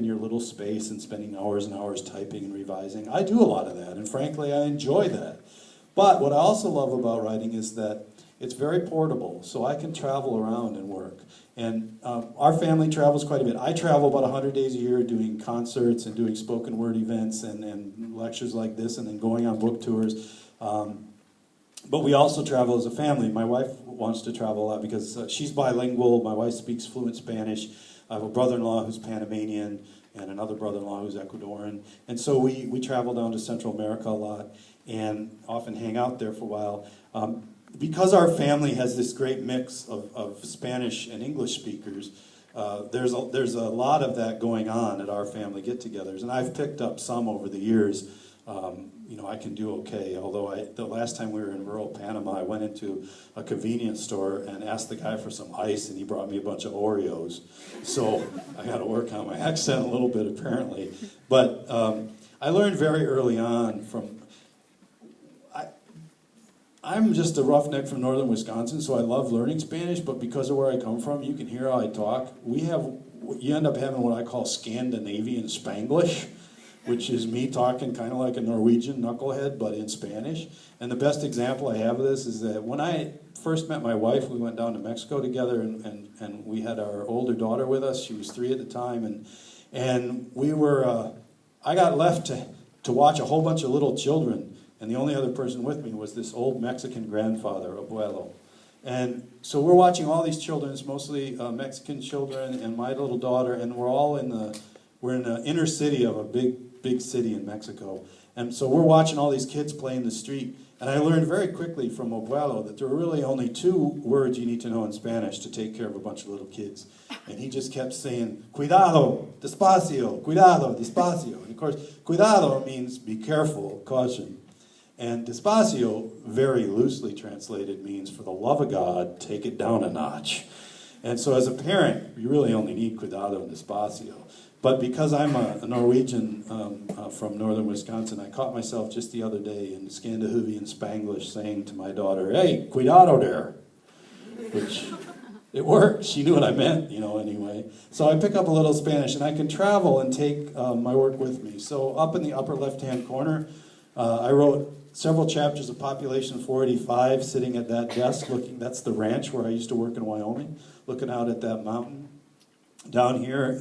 in your little space and spending hours and hours typing and revising. I do a lot of that, and frankly, I enjoy that. But what I also love about writing is that it's very portable, so I can travel around and work. And our family travels quite a bit. I travel about 100 days a year doing concerts and doing spoken word events and lectures like this, and then going on book tours. But we also travel as a family. My wife wants to travel a lot because she's bilingual. My wife speaks fluent Spanish. I have a brother-in-law who's Panamanian and another brother-in-law who's Ecuadorian. And so we travel down to Central America a lot and often hang out there for a while. Because our family has this great mix of Spanish and English speakers, there's a lot of that going on at our family get-togethers. And I've picked up some over the years. I can do okay, although the last time we were in rural Panama, I went into a convenience store and asked the guy for some ice, and he brought me a bunch of Oreos. So I got to work on my accent a little bit, apparently. But I learned very early on I'm just a roughneck from northern Wisconsin, so I love learning Spanish, but because of where I come from, you can hear how I talk. You end up having what I call Scandinavian Spanglish, which is me talking kind of like a Norwegian knucklehead, but in Spanish. And the best example I have of this is that when I first met my wife, we went down to Mexico together, and we had our older daughter with us. She was 3 at the time, and we were, I got left to watch a whole bunch of little children, and the only other person with me was this old Mexican grandfather, abuelo. And so we're watching all these children, it's mostly Mexican children and my little daughter, and we're all we're in the inner city of a big city in Mexico. And so we're watching all these kids play in the street. And I learned very quickly from abuelo that there are really only 2 words you need to know in Spanish to take care of a bunch of little kids. And he just kept saying, cuidado, despacio, cuidado, despacio. And of course, cuidado means be careful, caution. And despacio, very loosely translated, means for the love of God, take it down a notch. And so as a parent, you really only need cuidado and despacio. But because I'm a Norwegian from northern Wisconsin, I caught myself just the other day in Scandinavian Spanglish saying to my daughter, hey, cuidado there, which it worked. She knew what I meant, anyway. So I pick up a little Spanish, and I can travel and take my work with me. So up in the upper left-hand corner, I wrote several chapters of Population 485 sitting at that desk looking. That's the ranch where I used to work in Wyoming, looking out at that mountain. Down here,